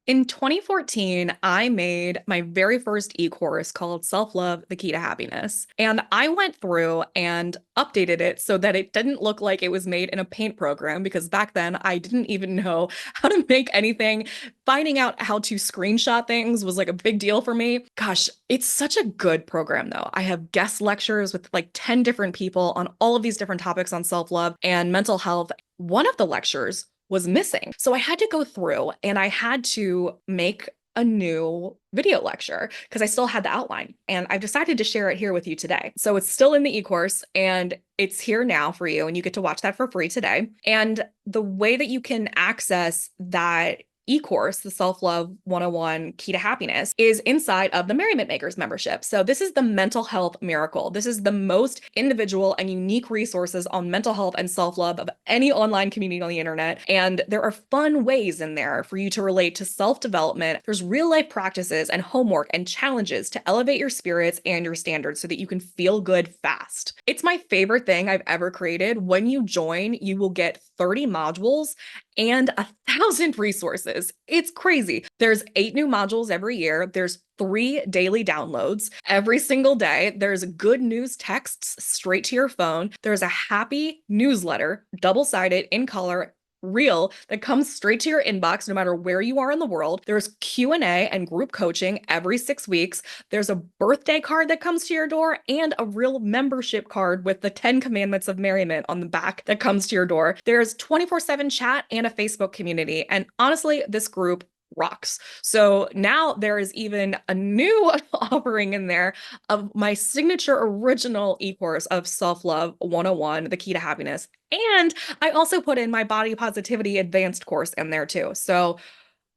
In 2014, I made my very first e-course called Self-Love, the Key to Happiness. And I went through and updated it so that it didn't look like it was made in a paint program because back then I didn't even know how to make anything. Finding out how to screenshot things was like a big deal for me. Gosh, it's such a good program though. I have guest lectures with like 10 different people on all of these different topics on self-love and mental health. One of the lectures was missing. So I had to go through and I had to make a new video lecture because I still had the outline and I've decided to share it here with you today. So it's still in the e-course and it's here now for you and you get to watch that for free today. And the way that you can access that e-course, the Self-Love 101 Key to Happiness, is inside of the Merriment Makers membership. So this is the mental health miracle. This is the most individual and unique resources on mental health and self-love of any online community on the internet. And there are fun ways in there for you to relate to self-development. There's real life practices and homework and challenges to elevate your spirits and your standards so that you can feel good fast. It's my favorite thing I've ever created. When you join, you will get 30 modules and 1,000 resources. It's crazy. There's 8 new modules every year. There's 3 daily downloads every single day. There's good news texts straight to your phone. There's a happy newsletter, double-sided in color, real, that comes straight to your inbox no matter where you are in the world. There's Q&A and group coaching every 6 weeks. There's a birthday card that comes to your door and a real membership card with the 10 commandments of merriment on the back that comes to your door. There's 24/7 chat and a Facebook community. And honestly, this group rocks. So now there is even a new offering in there of my signature original e-course of Self-Love 101, the Key to Happiness. And I also put in my body positivity advanced course in there too. So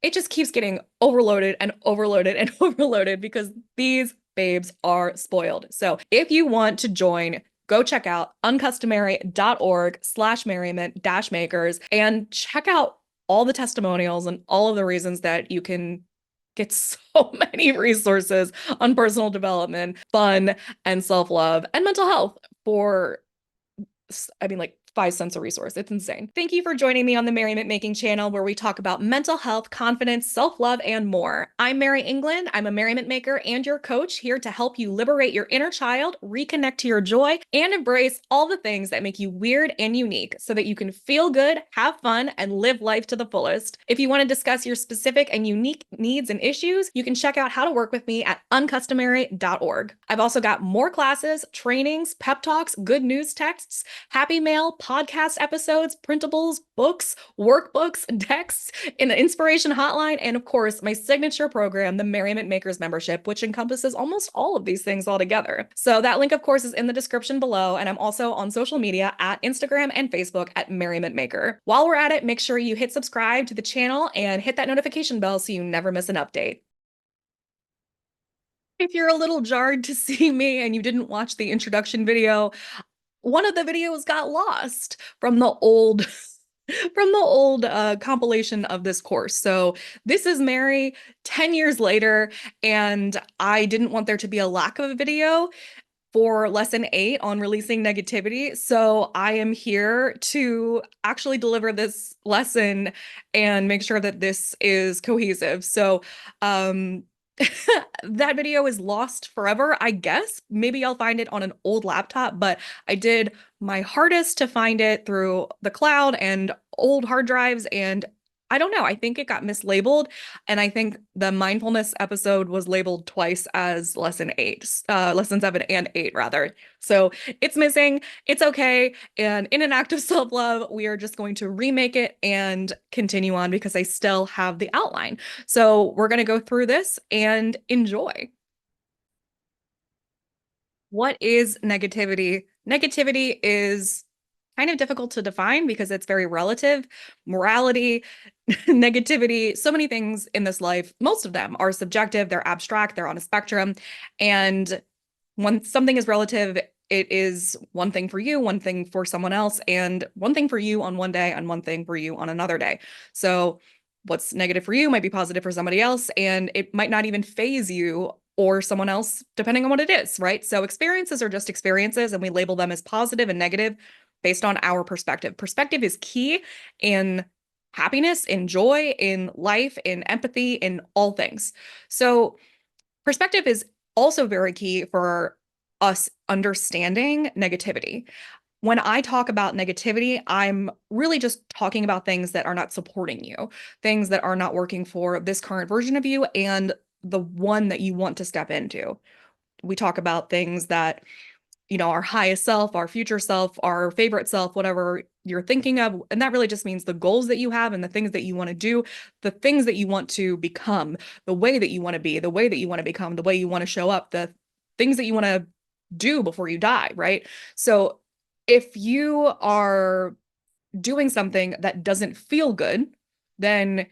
it just keeps getting overloaded and overloaded and overloaded because these babes are spoiled. So if you want to join, go check out uncustomary.org/merriment-makers and check out all the testimonials and all of the reasons that you can get so many resources on personal development, fun, and self-love and mental health for, I mean, like 5 cents a resource. It's insane. Thank you for joining me on the Merriment Making channel, where we talk about mental health, confidence, self-love, and more. I'm Mary England. I'm a merriment maker and your coach, here to help you liberate your inner child, reconnect to your joy, and embrace all the things that make you weird and unique so that you can feel good, have fun, and live life to the fullest. If you want to discuss your specific and unique needs and issues, you can check out how to work with me at uncustomary.org. I've also got more classes, trainings, pep talks, good news texts, happy mail, podcast episodes, printables, books, workbooks, decks, an inspiration hotline, and of course, my signature program, the Merriment Makers membership, which encompasses almost all of these things all together. So that link, of course, is in the description below, and I'm also on social media at Instagram and Facebook at Merriment Maker. While we're at it, make sure you hit subscribe to the channel and hit that notification bell so you never miss an update. If you're a little jarred to see me and you didn't watch the introduction video, one of the videos got lost from the old compilation of this course. So this is Mary 10 years later, and I didn't want there to be a lack of a video for lesson 8 on releasing negativity. So I am here to actually deliver this lesson and make sure that this is cohesive. So that video is lost forever, I guess. Maybe I'll find it on an old laptop, but I did my hardest to find it through the cloud and old hard drives, and I don't know. I think it got mislabeled, and I think the mindfulness episode was labeled twice as lesson 8, lesson 7 and 8 rather. So it's missing. It's okay. And in an act of self-love, we are just going to remake it and continue on because I still have the outline. So we're going to go through this and enjoy. What is negativity? Negativity is kind of difficult to define because it's very relative. Morality, negativity, so many things in this life, most of them are subjective, they're abstract, they're on a spectrum. And when something is relative, it is one thing for you, one thing for someone else, and one thing for you on one day and one thing for you on another day. So what's negative for you might be positive for somebody else, and it might not even phase you or someone else, depending on what it is, right? So experiences are just experiences, and we label them as positive and negative based on our perspective. Perspective is key in happiness, in joy, in life, in empathy, in all things. So perspective is also very key for us understanding negativity. When I talk about negativity, I'm really just talking about things that are not supporting you, things that are not working for this current version of you and the one that you want to step into. We talk about things that, our highest self, our future self, our favorite self, whatever you're thinking of. And that really just means the goals that you have and the things that you want to do, the things that you want to become, the way that you want to be, the way that you want to become, the way you want to show up, the things that you want to do before you die, right? So if you are doing something that doesn't feel good, then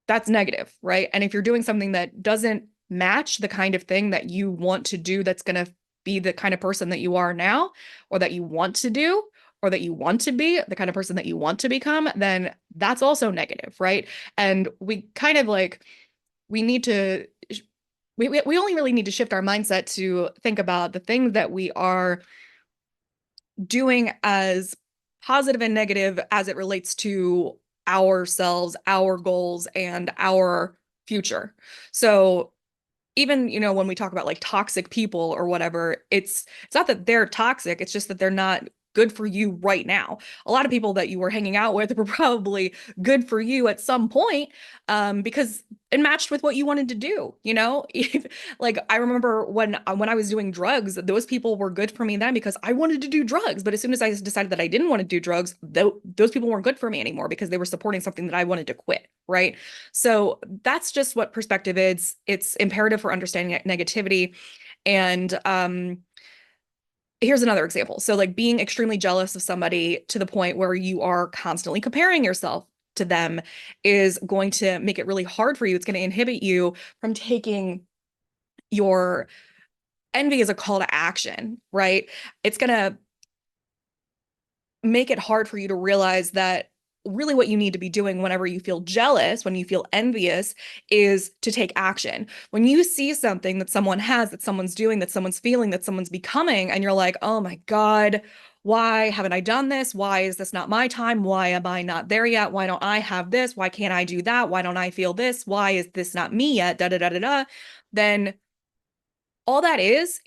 that's negative, right? And if you're doing something that doesn't match the kind of thing that you want to do, that's going to be the kind of person that you are now, or that you want to do, or that you want to be, the kind of person that you want to become, then that's also negative, right? And we kind of like, we need to, we only really need to shift our mindset to think about the things that we are doing as positive and negative as it relates to ourselves, our goals, and our future. So even, when we talk about like toxic people or whatever, it's not that they're toxic, it's just that they're not good for you right now. A lot of people that you were hanging out with were probably good for you at some point, because it matched with what you wanted to do. Like I remember when I was doing drugs, those people were good for me then because I wanted to do drugs. But as soon as I decided that I didn't want to do drugs, those people weren't good for me anymore because they were supporting something that I wanted to quit, right? So that's just what perspective is. It's imperative for understanding negativity. And here's another example. So like being extremely jealous of somebody to the point where you are constantly comparing yourself to them is going to make it really hard for you. It's going to inhibit you from taking your envy as a call to action, right? It's going to make it hard for you to realize that really what you need to be doing whenever you feel jealous, when you feel envious, is to take action. When you see something that someone has, that someone's doing, that someone's feeling, that someone's becoming, and you're like, oh my God, why haven't I done this? Why is this not my time? Why am I not there yet? Why don't I have this? Why can't I do that? Why don't I feel this? Why is this not me yet? Da da da da da. Then all that is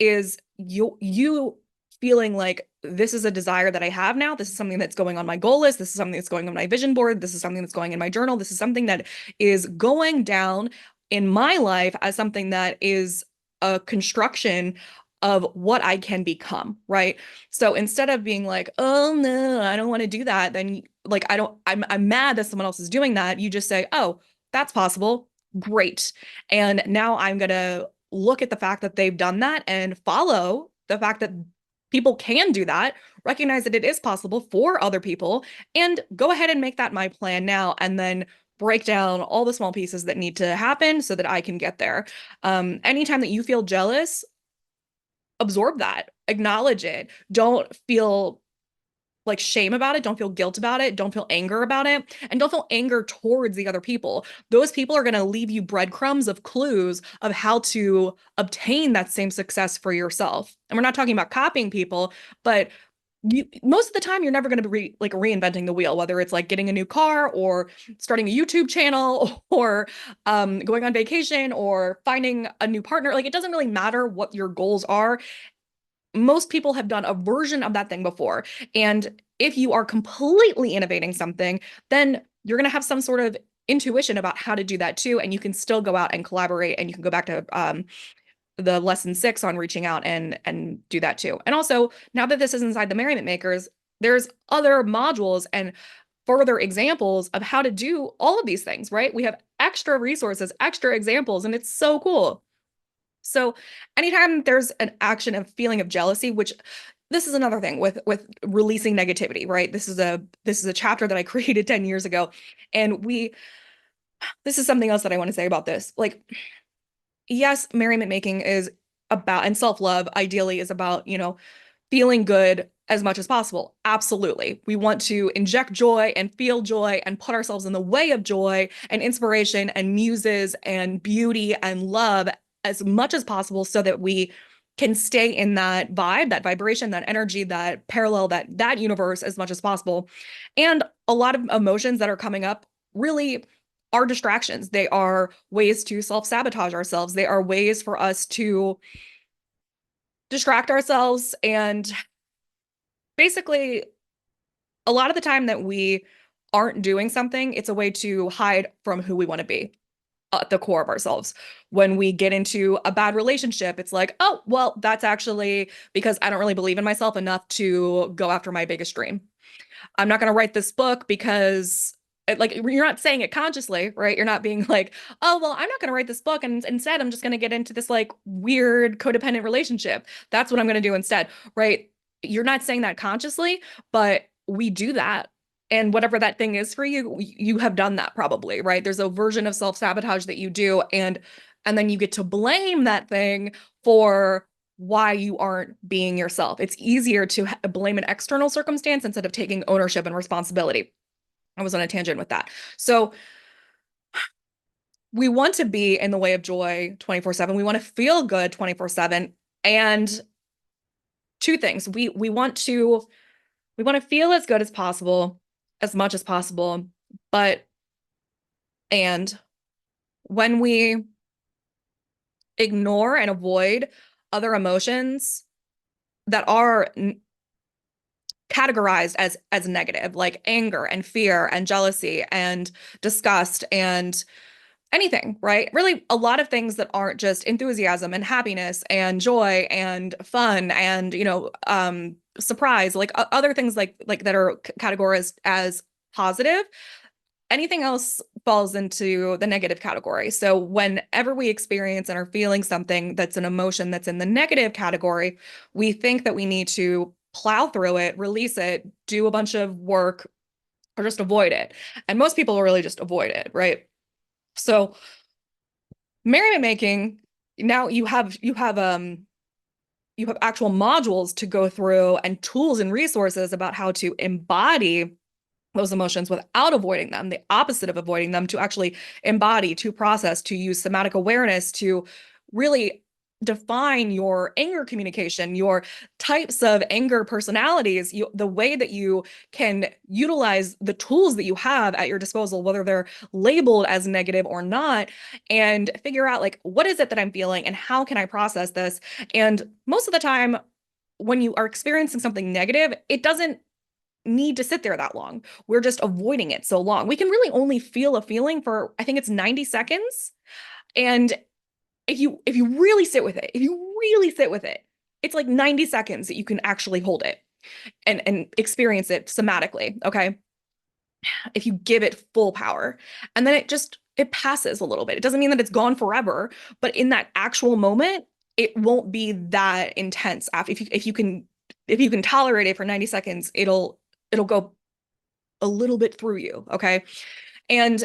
you feeling like this is a desire that I have now. This is something that's going on my goal list. This is something that's going on my vision board. This is something that's going in my journal. This is something that is going down in my life as something that is a construction of what I can become, right? So instead of being like, oh no, I don't want to do that, then like I'm mad that someone else is doing that, you just say, oh, that's possible. Great. And now I'm gonna look at the fact that they've done that and follow the fact that people can do that, recognize that it is possible for other people, and go ahead and make that my plan now, and then break down all the small pieces that need to happen so that I can get there. Anytime that you feel jealous, absorb that, acknowledge it. Don't feel like shame about it. Don't feel guilt about it. Don't feel anger about it. And don't feel anger towards the other people. Those people are going to leave you breadcrumbs of clues of how to obtain that same success for yourself. And we're not talking about copying people, but most of the time you're never going to be like reinventing the wheel, whether it's like getting a new car or starting a YouTube channel or going on vacation or finding a new partner. Like it doesn't really matter what your goals are. Most people have done a version of that thing before. And if you are completely innovating something, then you're going to have some sort of intuition about how to do that too. And you can still go out and collaborate, and you can go back to the lesson 6 on reaching out and do that too. And also, now that this is inside the Merriment Makers, there's other modules and further examples of how to do all of these things, right? We have extra resources, extra examples, and it's so cool. So anytime there's an action of feeling of jealousy, which this is another thing with releasing negativity, right? This is a chapter that I created 10 years ago. And this is something else that I want to say about this. Like, yes, merriment making is about, and self-love ideally is about, feeling good as much as possible. Absolutely. We want to inject joy and feel joy and put ourselves in the way of joy and inspiration and muses and beauty and love as much as possible so that we can stay in that vibe, that vibration, that energy, that parallel, that universe as much as possible. And a lot of emotions that are coming up really are distractions. They are ways to self-sabotage ourselves. They are ways for us to distract ourselves. And basically, a lot of the time that we aren't doing something, it's a way to hide from who we want to be at the core of ourselves. When we get into a bad relationship, it's like, oh, well, that's actually because I don't really believe in myself enough to go after my biggest dream. I'm not going to write this book because like you're not saying it consciously, right? You're not being like, oh, well, I'm not going to write this book and instead I'm just going to get into this like weird codependent relationship. That's what I'm going to do instead, right? You're not saying that consciously, but we do that. And whatever that thing is for you, you have done that probably, right? There's a version of self-sabotage that you do and then you get to blame that thing for why you aren't being yourself. It's easier to blame an external circumstance instead of taking ownership and responsibility. I was on a tangent with that. So we want to be in the way of joy 24/7. We want to feel good 24/7. And two things. We want to feel as good as possible, as much as possible, but and when we ignore and avoid other emotions that are categorized as negative, like anger and fear and jealousy and disgust and anything, right? Really, a lot of things that aren't just enthusiasm and happiness and joy and fun and, surprise, like other things like that are categorized as positive. Anything else falls into the negative category. So whenever we experience and are feeling something that's an emotion that's in the negative category, we think that we need to plow through it, release it, do a bunch of work, or just avoid it. And most people will really just avoid it, right? So merriment making, now you have actual modules to go through and tools and resources about how to embody those emotions without avoiding them, the opposite of avoiding them, to actually embody, to process, to use somatic awareness, to really define your anger communication, your types of anger personalities, the way that you can utilize the tools that you have at your disposal, whether they're labeled as negative or not, and figure out like, what is it that I'm feeling and how can I process this? And most of the time, when you are experiencing something negative, it doesn't need to sit there that long. We're just avoiding it so long. We can really only feel a feeling for, I think it's 90 seconds. And if you really sit with it, if you really sit with it, it's like 90 seconds that you can actually hold it and experience it somatically, okay? If you give it full power. And then it passes a little bit. It doesn't mean that it's gone forever, but in that actual moment, it won't be that intense after if you can tolerate it for 90 seconds, it'll go a little bit through you, okay? And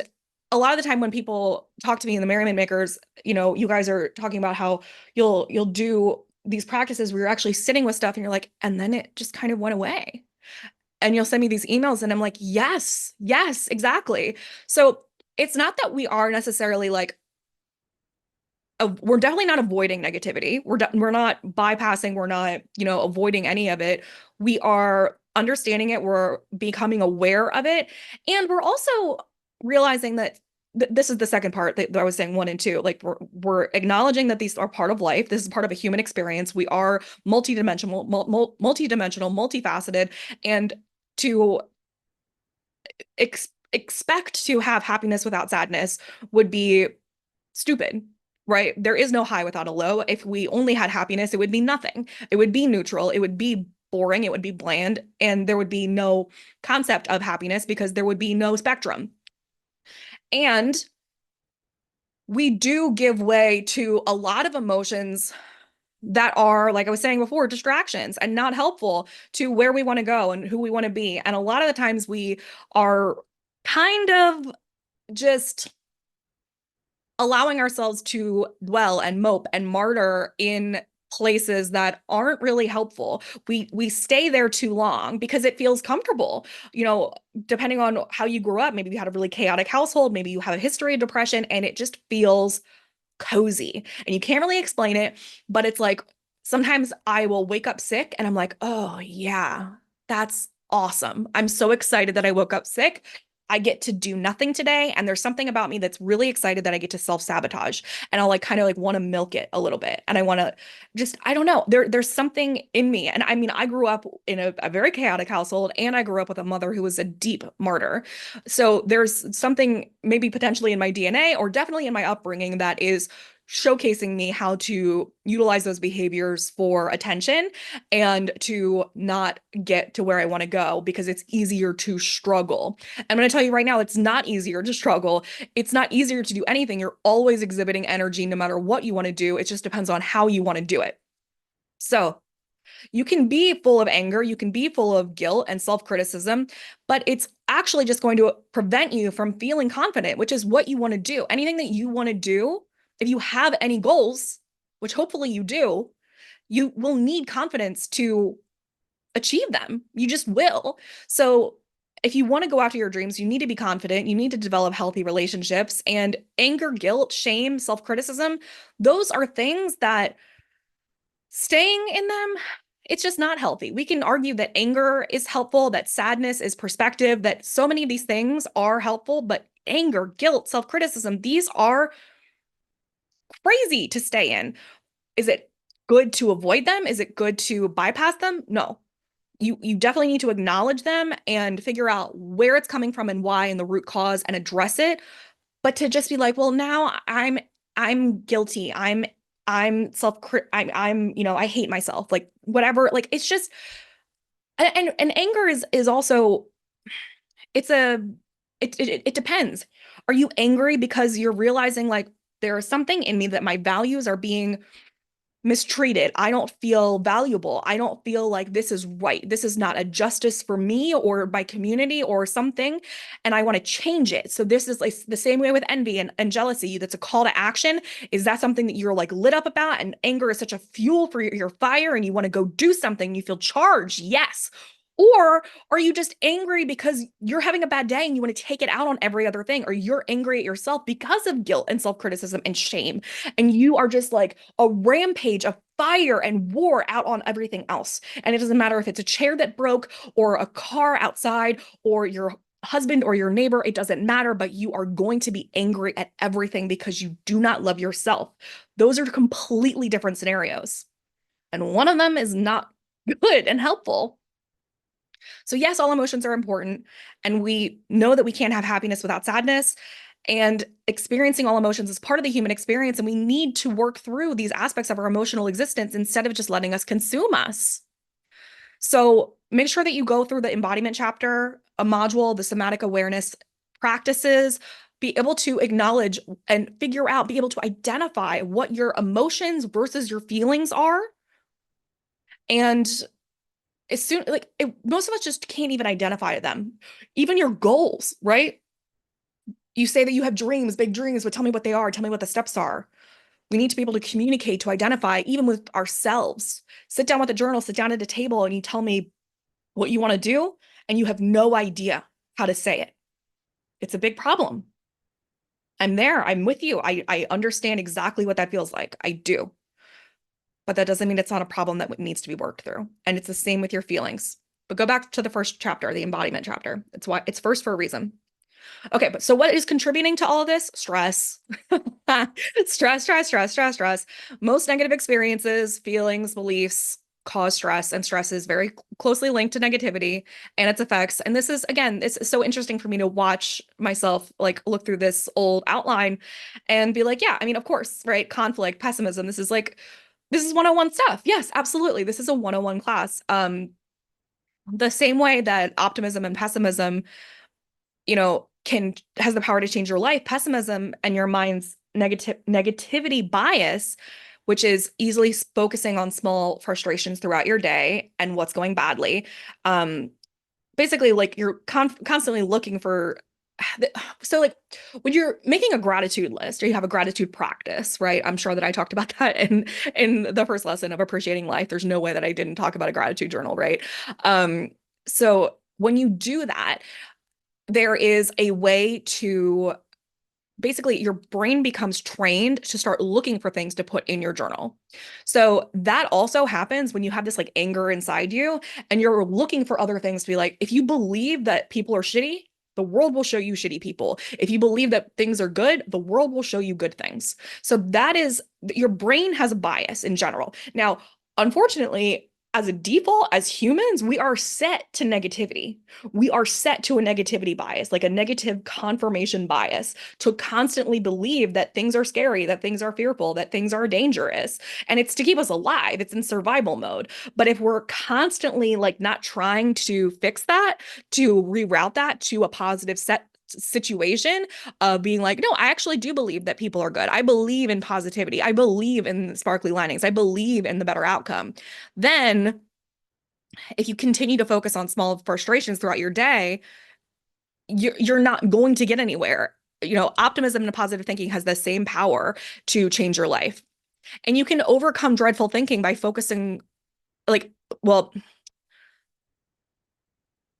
a lot of the time when people talk to me in the Merriment Makers, you guys are talking about how you'll do these practices where you're actually sitting with stuff and you're like, and then it just kind of went away. And you'll send me these emails and I'm like, yes, yes, exactly. So it's not that we are necessarily like we're definitely not avoiding negativity. We're not bypassing, we're not, avoiding any of it. We are understanding it, we're becoming aware of it, and we're also realizing that this is the second part that I was saying, one and two. Like we're acknowledging that these are part of life. This is part of a human experience. We are multidimensional, multifaceted, and to expect to have happiness without sadness would be stupid, right? There is no high without a low. If we only had happiness, it would be nothing. It would be neutral. It would be boring. It would be bland. And there would be no concept of happiness because there would be no spectrum. And we do give way to a lot of emotions that are, like I was saying before, distractions and not helpful to where we want to go and who we want to be. And a lot of the times we are kind of just allowing ourselves to dwell and mope and martyr in places that aren't really helpful. We stay there too long because it feels comfortable. Depending on how you grew up, maybe you had a really chaotic household, maybe you have a history of depression, and it just feels cozy. And you can't really explain it, but it's like Sometimes I will wake up sick and I'm like, oh, yeah, that's awesome. I'm so excited that I woke up sick. I get to do nothing today. And there's something about me that's really excited that I get to self-sabotage. And I'll like kind of like want to milk it a little bit. And I want to just, I don't know, there's something in me. And I mean, I grew up in a very chaotic household and I grew up with a mother who was a deep martyr. So there's something maybe potentially in my DNA or definitely in my upbringing that is showcasing me how to utilize those behaviors for attention and to not get to where I want to go because it's easier to struggle. I'm going to tell you right now, it's not easier to struggle. It's not easier to do anything. You're always exhibiting energy no matter what you want to do. It just depends on how you want to do it. So you can be full of anger, you can be full of guilt and self-criticism, but it's actually just going to prevent you from feeling confident, which is what you want to do. Anything that you want to do, if you have any goals, which hopefully you do, you will need confidence to achieve them. You just will. So if you want to go after your dreams, you need to be confident. You need to develop healthy relationships. And anger, guilt, shame, self-criticism, those are things that staying in them, it's just not healthy. We can argue that anger is helpful, that sadness is perspective, that so many of these things are helpful, but anger, guilt, self-criticism, these are crazy to stay in. Is it good to avoid them? Is it good to bypass them? No. You definitely need to acknowledge them and figure out where it's coming from and why and the root cause and address it. But to just be like, well, now I'm guilty. I'm self I'm I hate myself. Like whatever. Like it's just and anger is also it's a it depends. Are you angry because you're realizing like there is something in me that my values are being mistreated. I don't feel valuable. I don't feel like this is right. This is not a justice for me or my community or something. And I want to change it. So this is like the same way with envy and jealousy. That's a call to action. Is that something that you're like lit up about? And anger is such a fuel for your fire and you want to go do something. You feel charged. Yes. Or are you just angry because you're having a bad day and you want to take it out on every other thing? Or you're angry at yourself because of guilt and self-criticism and shame. And you are just like a rampage of fire and war out on everything else. And it doesn't matter if it's a chair that broke or a car outside or your husband or your neighbor, it doesn't matter, but you are going to be angry at everything because you do not love yourself. Those are completely different scenarios. And one of them is not good and helpful. So, yes, all emotions are important. And we know that we can't have happiness without sadness. And experiencing all emotions is part of the human experience. And we need to work through these aspects of our emotional existence instead of just letting us consume us. So, make sure that you go through the embodiment chapter, a module, the somatic awareness practices, be able to acknowledge and figure out, be able to identify what your emotions versus your feelings are. And as soon like most of us just can't even identify them. Even your goals, right? You say that you have dreams, big dreams, but tell me what they are. Tell me what the steps are. We need to be able to communicate, to identify, even with ourselves. Sit down with a journal, sit down at a table, and you tell me what you want to do, and you have no idea how to say it. It's a big problem. I'm there. I'm with you. I understand exactly what that feels like. I do. But that doesn't mean it's not a problem that needs to be worked through. And it's the same with your feelings. But go back to the first chapter, the embodiment chapter. It's why it's first for a reason. Okay, but so what is contributing to all of this? Stress. Stress. Most negative experiences, feelings, beliefs cause stress, and stress is very closely linked to negativity and its effects. And this is, again, it's so interesting for me to watch myself like look through this old outline and be like, yeah, I mean, of course, right? Conflict, pessimism. This is 101 stuff. Yes, absolutely. This is a 101 class. The same way that optimism and pessimism can has the power to change your life. Pessimism and your mind's negativity bias, which is easily focusing on small frustrations throughout your day and what's going badly. Basically, like you're constantly looking for. So, like when you're making a gratitude list or you have a gratitude practice, right? I'm sure that I talked about that in the first lesson of appreciating life. There's no way that I didn't talk about a gratitude journal, right? So when you do that, there is a way to basically your brain becomes trained to start looking for things to put in your journal. So that also happens when you have this like anger inside you and you're looking for other things to be like, if you believe that people are shitty, the world will show you shitty people. If you believe that things are good, the world will show you good things. So that is your brain has a bias in general. Now, unfortunately, as a default, as humans, we are set to negativity. We are set to a negativity bias, like a negative confirmation bias to constantly believe that things are scary, that things are fearful, that things are dangerous. And it's to keep us alive. It's in survival mode. But if we're constantly like not trying to fix that, to reroute that to a positive set situation of being like, no, I actually do believe that people are good. I believe in positivity. I believe in sparkly linings. I believe in the better outcome. Then if you continue to focus on small frustrations throughout your day, you're not going to get anywhere. You know, optimism and positive thinking has the same power to change your life. And you can overcome dreadful thinking by focusing, like, well,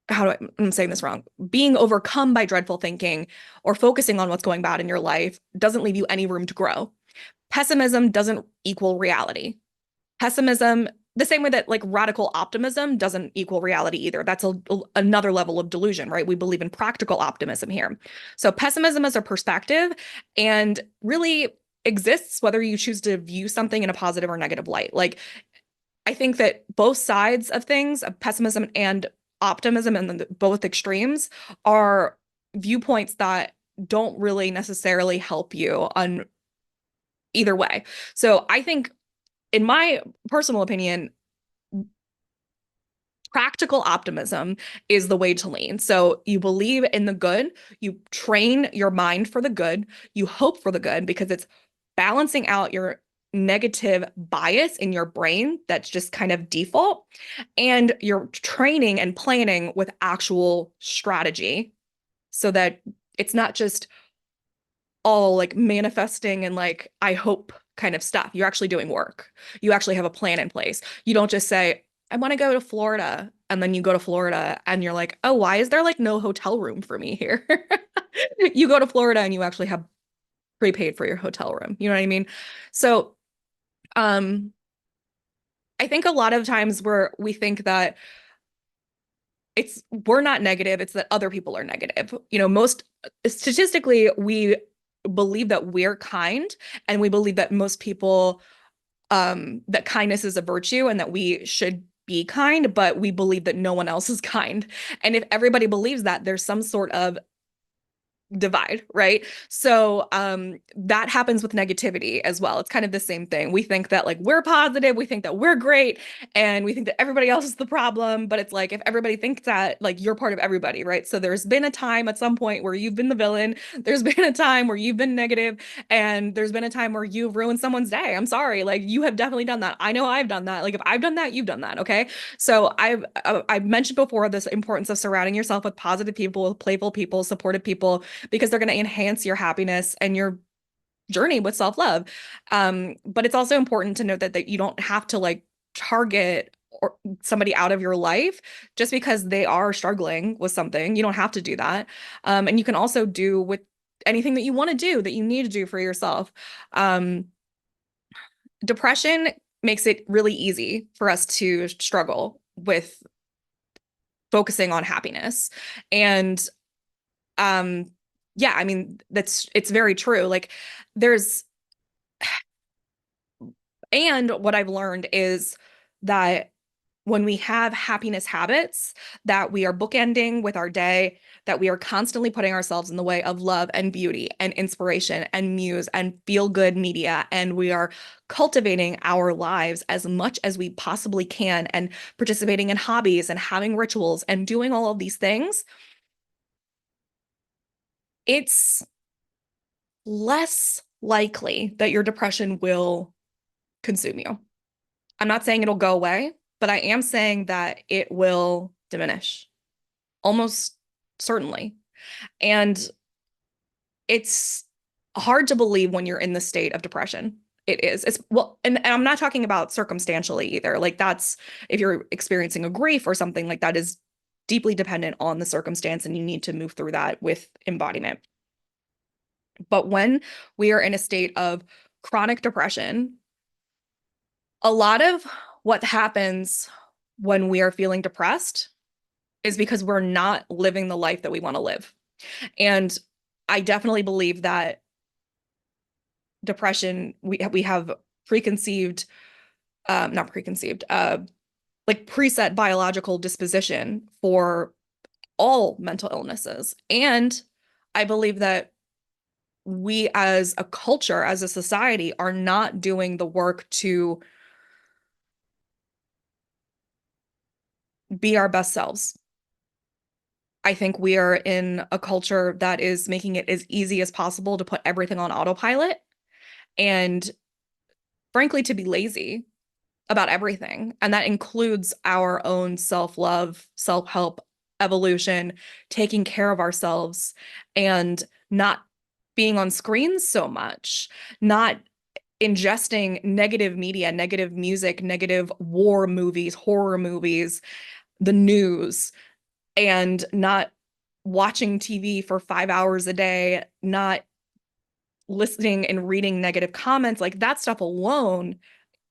I'm saying this wrong. Being overcome by dreadful thinking or focusing on what's going bad in your life doesn't leave you any room to grow. Pessimism doesn't equal reality. Pessimism, the same way that like radical optimism doesn't equal reality either. That's another level of delusion, right? We believe in practical optimism here. So pessimism is a perspective and really exists whether you choose to view something in a positive or negative light. Like I think that both sides of things, of pessimism and optimism and both extremes are viewpoints that don't really necessarily help you on either way. So I think in my personal opinion, practical optimism is the way to lean. So you believe in the good, you train your mind for the good, you hope for the good because it's balancing out your negative bias in your brain that's just kind of default, and you're training and planning with actual strategy so that it's not just all like manifesting and like I hope kind of stuff. You're actually doing work. You actually have a plan in place. You don't just say, I want to go to Florida. And then you go to Florida and you're like, oh, why is there like no hotel room for me here? You go to Florida and you actually have prepaid for your hotel room. You know what I mean? So, um, I think a lot of times where we think that we're not negative, it's that other people are negative. You know, most statistically, we believe that we're kind and we believe that most people that kindness is a virtue and that we should be kind, but we believe that no one else is kind. And if everybody believes that, there's some sort of divide, right? So that happens with negativity as well. It's kind of the same thing. We think that like we're positive, we think that we're great, and we think that everybody else is the problem, but it's like if everybody thinks that, like you're part of everybody, right? So there's been a time at some point where you've been the villain, there's been a time where you've been negative, and there's been a time where you've ruined someone's day. I'm sorry. Like you have definitely done that. I know I've done that. Like if I've done that, you've done that, okay? So I've mentioned before this importance of surrounding yourself with positive people, with playful people, supportive people because they're going to enhance your happiness and your journey with self-love. But it's also important to note that you don't have to like target or somebody out of your life just because they are struggling with something. You don't have to do that. And you can also do with anything that you want to do that you need to do for yourself. Um, Depression makes it really easy for us to struggle with focusing on happiness. And um yeah, I mean it's very true. Like there's and what I've learned is that when we have happiness habits that we are bookending with our day, that we are constantly putting ourselves in the way of love and beauty and inspiration and muse and feel good media, and we are cultivating our lives as much as we possibly can and participating in hobbies and having rituals and doing all of these things, it's less likely that your depression will consume you. I'm not saying it'll go away, but I am saying that it will diminish almost certainly. And it's hard to believe when you're in the state of depression. It is. It's well, and I'm not talking about circumstantially either. Like that's if you're experiencing a grief or something like that is deeply dependent on the circumstance and you need to move through that with embodiment. But when we are in a state of chronic depression, a lot of what happens when we are feeling depressed is because we're not living the life that we want to live. And I definitely believe that depression, we have preconceived, not preconceived, like preset biological disposition for all mental illnesses. And I believe that we as a culture, as a society, are not doing the work to be our best selves. I think we are in a culture that is making it as easy as possible to put everything on autopilot and, frankly, to be lazy about everything. And that includes our own self-love, self-help, evolution, taking care of ourselves, and not being on screens so much, not ingesting negative media, negative music, negative war movies, horror movies, the news, and not watching TV for 5 hours a day, not listening and reading negative comments. Like that stuff alone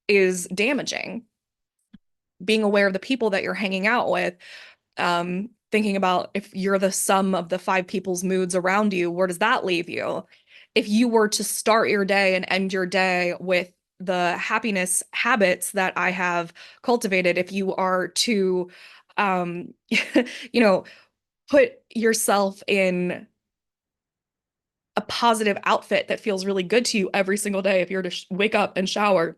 is damaging. Being aware of the people that you're hanging out with, thinking about if you're the sum of the five people's moods around you, where does that leave you? If you were to start your day and end your day with the happiness habits that I have cultivated, if you are to, you know, put yourself in a positive outfit that feels really good to you every single day, if you're to wake up and shower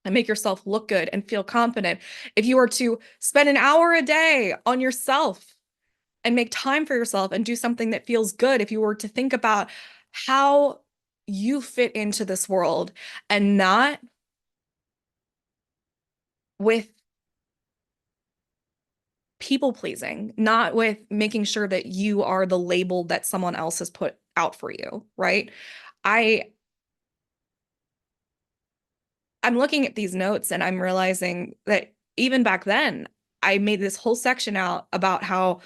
and make yourself look good and feel confident, if you are to spend an hour a day on yourself and make time for yourself and do something that feels good, if you were to think about how you fit into this world and not with people pleasing, not with making sure that you are the label that someone else has put out for you, right? I I'm looking at these notes and I'm realizing that even back then, I made this whole section out about how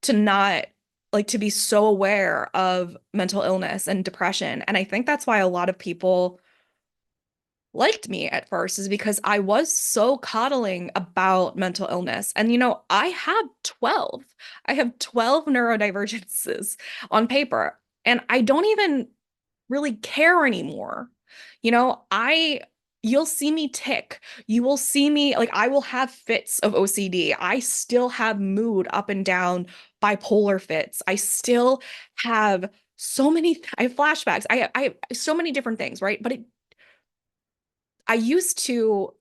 to not like to be so aware of mental illness and depression. And I think that's why a lot of people liked me at first is because I was so coddling about mental illness. And I have 12. I have 12 neurodivergences on paper, and I don't even really care anymore. You'll see me tick. You will see me like I will have fits of OCD. I still have mood up and down, bipolar fits. I still have I have flashbacks. I have so many different things, right? But I used to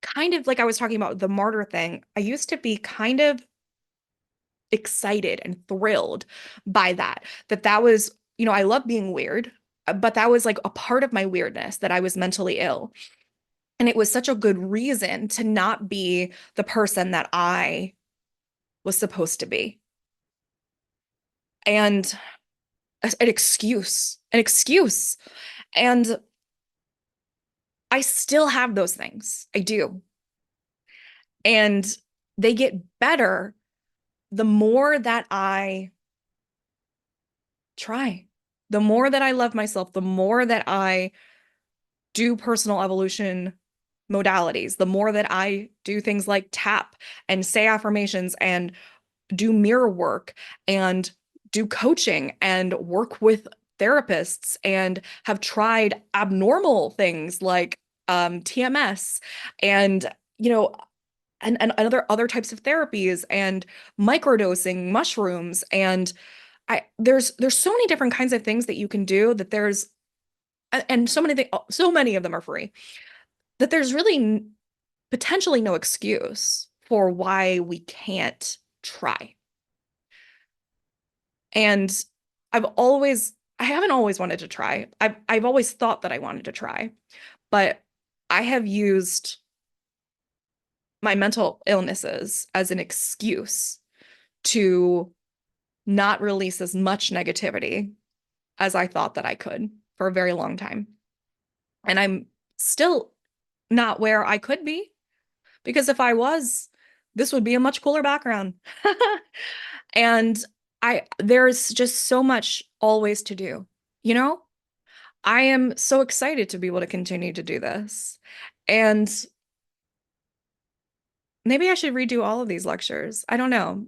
kind of like I was talking about the martyr thing. I used to be kind of excited and thrilled by that. That was, I love being weird, but that was like a part of my weirdness that I was mentally ill. And it was such a good reason to not be the person that I was supposed to be. And an excuse. And I still have those things. I do. And they get better the more that I try, the more that I love myself, the more that I do personal evolution modalities, the more that I do things like tap and say affirmations and do mirror work and do coaching and work with therapists and have tried abnormal things like TMS and and other types of therapies and microdosing mushrooms and there's so many different kinds of things that you can do that there's and so many of them are free that there's really potentially no excuse for why we can't try. And I haven't always wanted to try. I've always thought that I wanted to try, but I have used my mental illnesses as an excuse to not release as much negativity as I thought that I could for a very long time. And I'm still not where I could be because if I was, this would be a much cooler background. And there's just so much always to do. You know, I am so excited to be able to continue to do this. And maybe I should redo all of these lectures. I don't know.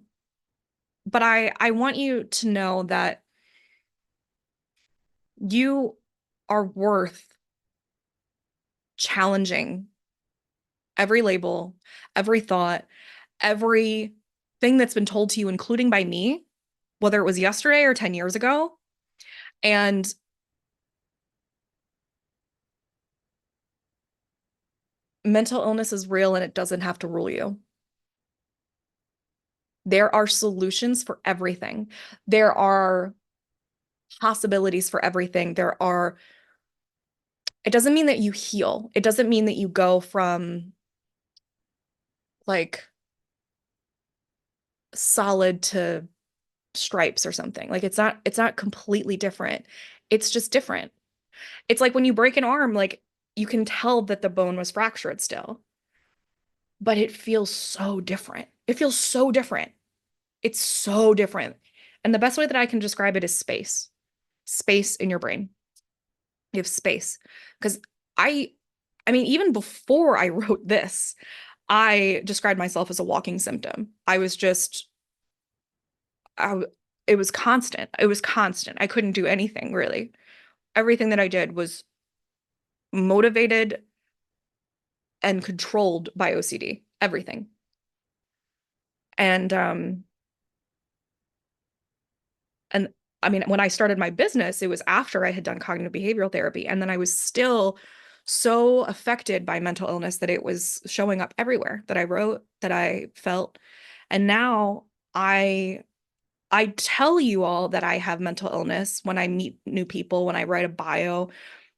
But I want you to know that you are worth challenging every label, every thought, every thing that's been told to you, including by me, whether it was yesterday or 10 years ago. And mental illness is real and it doesn't have to rule you. There are solutions for everything. There are possibilities for everything. It doesn't mean that you heal. It doesn't mean that you go from like solid to stripes or something. Like it's not completely different. It's just different. It's like when you break an arm, like you can tell that the bone was fractured still, but it feels so different. It feels so different. It's so different. And the best way that I can describe it is space. Space in your brain. You have space. Because I I mean, even before I wrote this, I described myself as a walking symptom. I was just I, it was constant. It was constant. I couldn't do anything really. Everything that I did was motivated and controlled by OCD. Everything. And and I mean, when I started my business, it was after I had done cognitive behavioral therapy. And then I was still so affected by mental illness that it was showing up everywhere that I wrote, that I felt. And now I tell you all that I have mental illness when I meet new people, when I write a bio,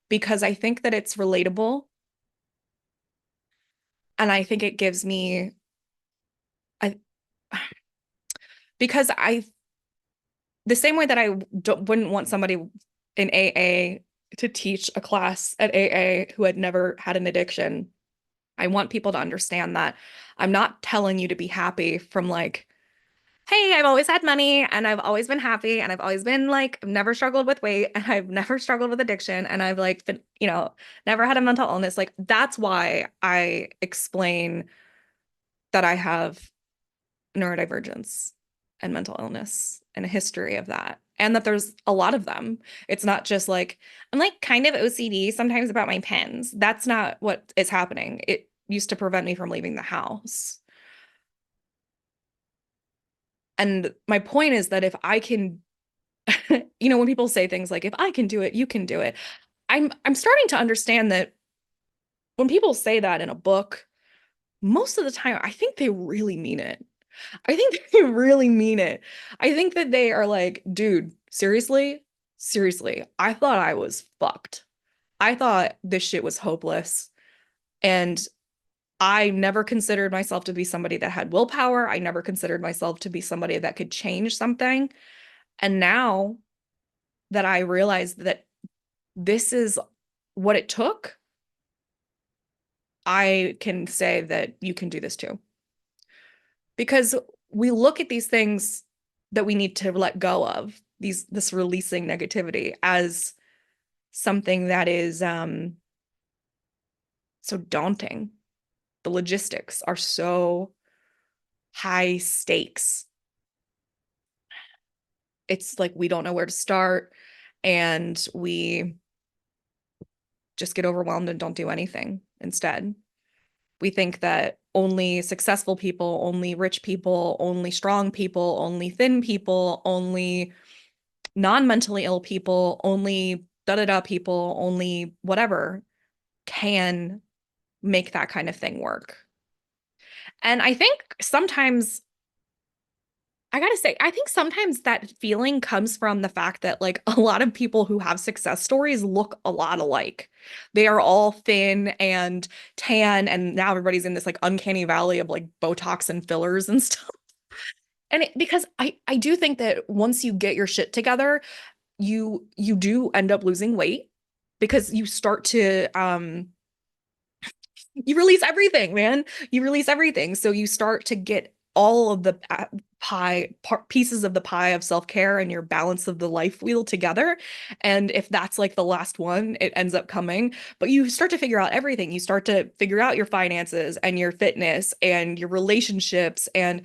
because I think that it's relatable. And I think it gives me, I, because the same way that I wouldn't want somebody in AA to teach a class at AA who had never had an addiction. I want people to understand that I'm not telling you to be happy from like, hey, I've always had money and I've always been happy and I've always been like, I've never struggled with weight and I've never struggled with addiction and I've like been, never had a mental illness. Like that's why I explain that I have neurodivergence and mental illness and a history of that. And that there's a lot of them. It's not just like, I'm like kind of OCD sometimes about my pens. That's not what is happening. It used to prevent me from leaving the house. And my point is that if I can, when people say things like, if I can do it, you can do it. I'm starting to understand that when people say that in a book, most of the time, I think they really mean it. I think they really mean it. I think that they are like, dude, seriously? Seriously, I thought I was fucked. I thought this shit was hopeless. And I never considered myself to be somebody that had willpower. I never considered myself to be somebody that could change something. And now that I realize that this is what it took, I can say that you can do this too. Because we look at these things that we need to let go of, this releasing negativity as something that is so daunting. The logistics are so high stakes. It's like we don't know where to start and we just get overwhelmed and don't do anything instead. We think that only successful people, only rich people, only strong people, only thin people, only non-mentally ill people, only da-da-da people, only whatever can make that kind of thing work. And I think sometimes, I gotta say, I think sometimes that feeling comes from the fact that like a lot of people who have success stories look a lot alike. They are all thin and tan, and now everybody's in this like uncanny valley of like Botox and fillers and stuff. And because I do think that once you get your shit together, you do end up losing weight because you start to you release everything, man. You release everything. So you start to get all of the pieces of the pie of self-care and your balance of the life wheel together. And if that's like the last one, it ends up coming. But you start to figure out everything. You start to figure out your finances and your fitness and your relationships, and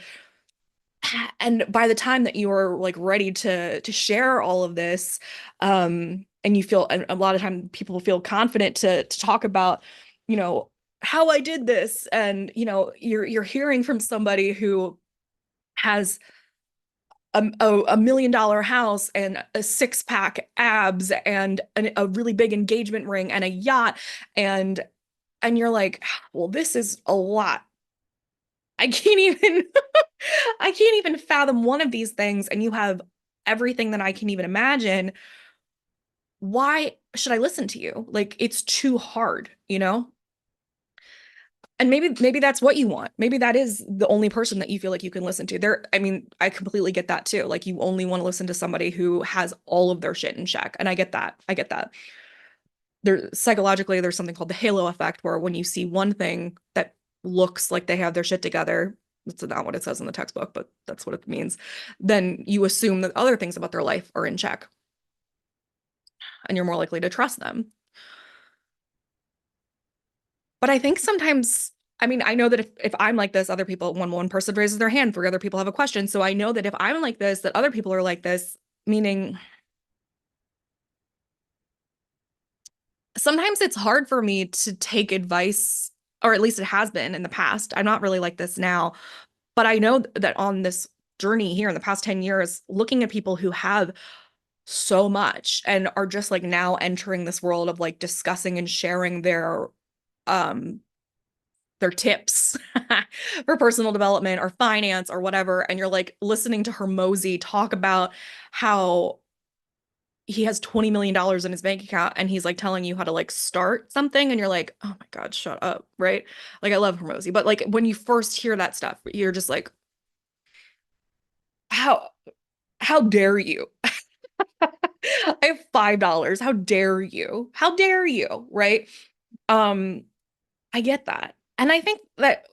by the time that you're like ready to share all of this, and you feel, and a lot of time people feel confident to talk about, you know, how I did this, and you're hearing from somebody who has a $1 million house and a six-pack abs and a really big engagement ring and a yacht, and you're like, well, this is a lot. I can't even I can't even fathom one of these things, and you have everything that I can even imagine. Why should I listen to you? Like, it's too hard, you know? And maybe that's what you want. Maybe that is the only person that you feel like you can listen to. I mean, I completely get that too. Like, you only want to listen to somebody who has all of their shit in check. And I get that. I get that. Psychologically, there's something called the halo effect, where when you see one thing that looks like they have their shit together, that's not what it says in the textbook, but that's what it means, then you assume that other things about their life are in check, and you're more likely to trust them. But I think sometimes, I mean, I know that if I'm like this, other people, when one person raises their hand, three other people have a question. So I know that if I'm like this, that other people are like this, meaning sometimes it's hard for me to take advice, or at least it has been in the past. I'm not really like this now, but I know that on this journey here in the past 10 years, looking at people who have so much and are just like now entering this world of like discussing and sharing um their tips for personal development or finance or whatever, and you're like listening to Hermosi talk about how he has $20 million in his bank account, and he's like telling you how to like start something, and you're like, oh my God, shut up, right? Like, I love Hermosi, but like when you first hear that stuff, you're just like, how how dare you? I have $5. How dare you? How dare you? Right? Um, I get that. And I think that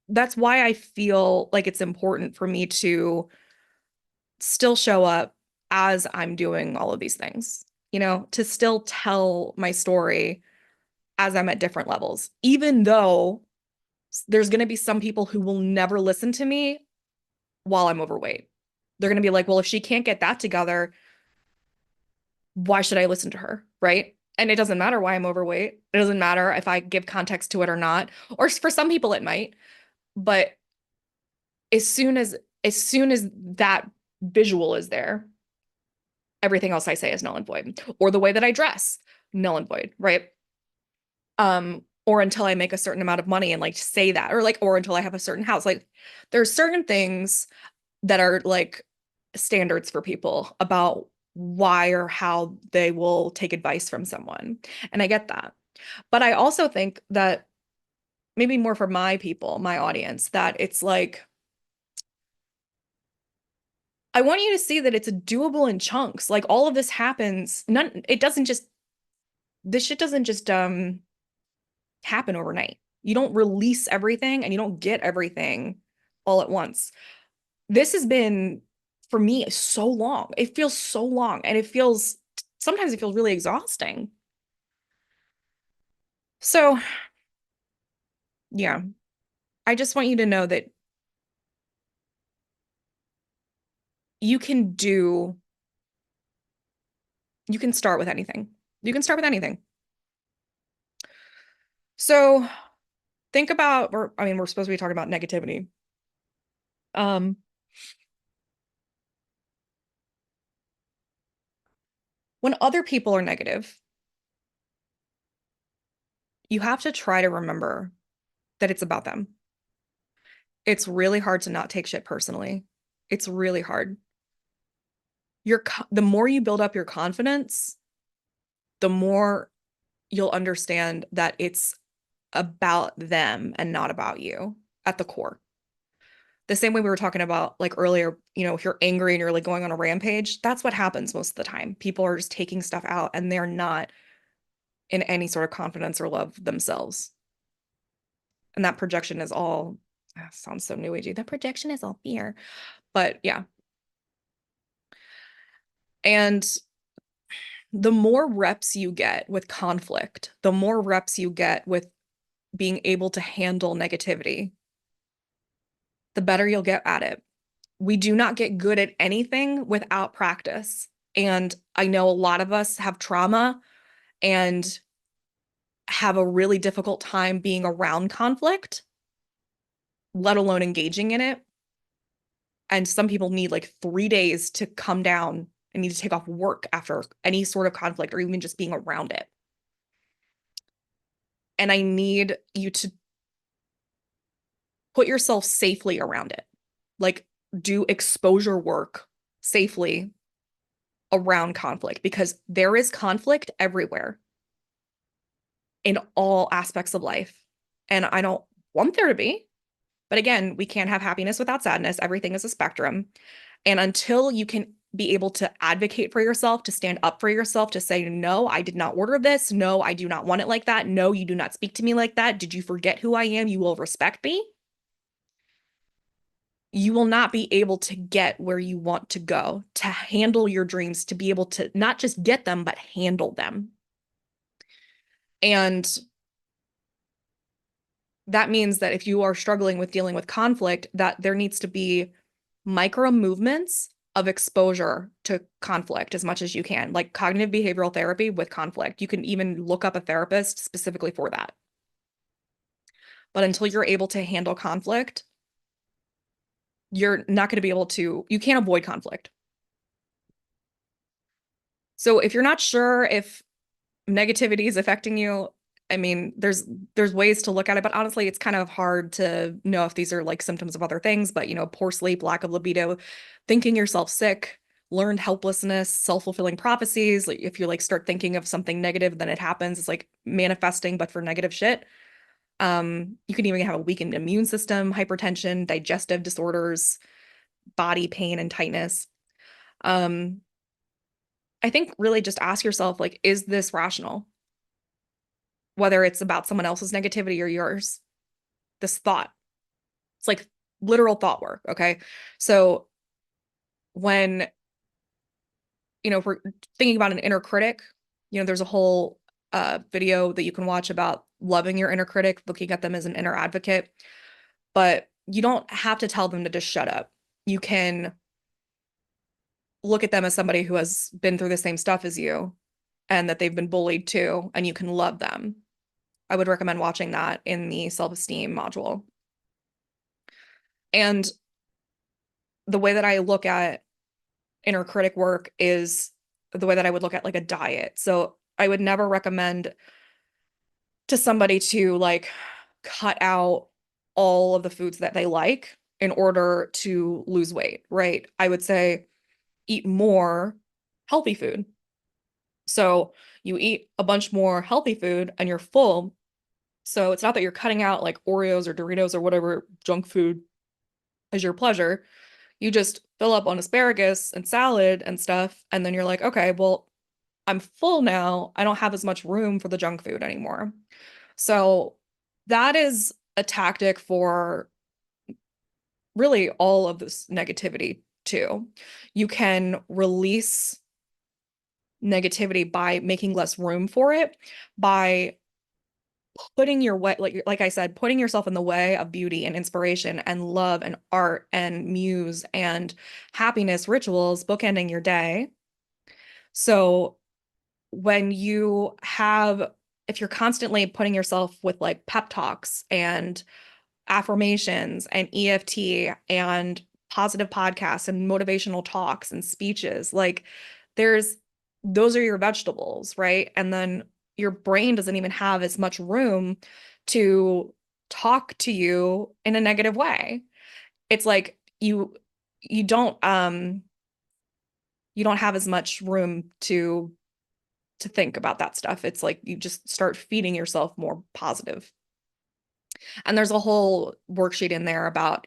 that's why I feel like it's important for me to still show up as I'm doing all of these things, to still tell my story as I'm at different levels, even though there's going to be some people who will never listen to me while I'm overweight. They're going to be like, well, if she can't get that together, why should I listen to her? Right. And it doesn't matter why I'm overweight. It doesn't matter if I give context to it or not. Or for some people it might. But as soon as as soon as that visual is there, everything else I say is null and void. Or the way that I dress, null and void, right? Or until I make a certain amount of money and like say that, or like, or until I have a certain house. Like, there's certain things that are like standards for people about why or how they will take advice from someone. And I get that. But I also think that maybe more for my people, my audience, that it's like, I want you to see that it's doable in chunks. Like, all of this happens, it doesn't just, this shit doesn't just happen overnight. You don't release everything and you don't get everything all at once. This has been, for me, so long. It feels so long, and sometimes it feels really exhausting. So, yeah, I just want you to know that you can do, you can start with anything. You can start with anything. So, think about, I mean, we're supposed to be talking about negativity. Um, when other people are negative, you have to try to remember that it's about them. It's really hard to not take shit personally. It's really hard. The more you build up your confidence, the more you'll understand that it's about them and not about you at the core. The same way we were talking about like earlier, if you're angry and you're like going on a rampage, that's what happens most of the time. People are just taking stuff out and they're not in any sort of confidence or love themselves. And that projection is all That sounds so new agey. The projection is all fear. But yeah. And the more reps you get with conflict, the more reps you get with being able to handle negativity, the better you'll get at it. We do not get good at anything without practice. And I know a lot of us have trauma and have a really difficult time being around conflict, let alone engaging in it. And some people need like 3 days to come down and need to take off work after any sort of conflict or even just being around it. And I need you to put yourself safely around it. Like, do exposure work safely around conflict because there is conflict everywhere in all aspects of life. And I don't want there to be. But again, we can't have happiness without sadness. Everything is a spectrum. And until you can be able to advocate for yourself, to stand up for yourself, to say, no, I did not order this. No, I do not want it like that. No, you do not speak to me like that. Did you forget who I am? You will respect me. You will not be able to get where you want to go, to handle your dreams, to be able to not just get them, but handle them. And that means that if you are struggling with dealing with conflict, that there needs to be micro movements of exposure to conflict as much as you can, like cognitive behavioral therapy with conflict. You can even look up a therapist specifically for that. But until you're able to handle conflict, you're not going to be able to, you can't avoid conflict. So if you're not sure if negativity is affecting you, I mean, there's ways to look at it, but honestly, it's kind of hard to know if these are like symptoms of other things, but poor sleep, lack of libido, thinking yourself sick, learned helplessness, self-fulfilling prophecies. Like if you like start thinking of something negative, then it happens. It's like manifesting, but for negative shit. You can even have a weakened immune system, hypertension, digestive disorders, body pain and tightness. Um, I think really just ask yourself, like, is this rational? Whether it's about someone else's negativity or yours, this thought. It's like literal thought work. Okay. So when, if we're thinking about an inner critic, there's a whole video that you can watch about loving your inner critic, looking at them as an inner advocate. But you don't have to tell them to just shut up. You can look at them as somebody who has been through the same stuff as you and that they've been bullied too, and you can love them. I would recommend watching that in the self-esteem module. And the way that I look at inner critic work is the way that I would look at like a diet. So I would never recommend to somebody to like cut out all of the foods that they like in order to lose weight, right? I would say eat more healthy food. So you eat a bunch more healthy food and you're full. So it's not that you're cutting out like Oreos or Doritos or whatever junk food is your pleasure. You just fill up on asparagus and salad and stuff. And then you're like, okay, well, I'm full now. I don't have as much room for the junk food anymore. So that is a tactic for really all of this negativity too. You can release negativity by making less room for it, by putting your way, like I said, putting yourself in the way of beauty and inspiration and love and art and muse and happiness rituals, bookending your day. So when you have, if you're constantly putting yourself with like pep talks and affirmations and EFT and positive podcasts and motivational talks and speeches, like there's, those are your vegetables, right? And then your brain doesn't even have as much room to talk to you in a negative way. It's like you you don't have as much room to think about that stuff. It's like you just start feeding yourself more positive. And there's a whole worksheet in there about,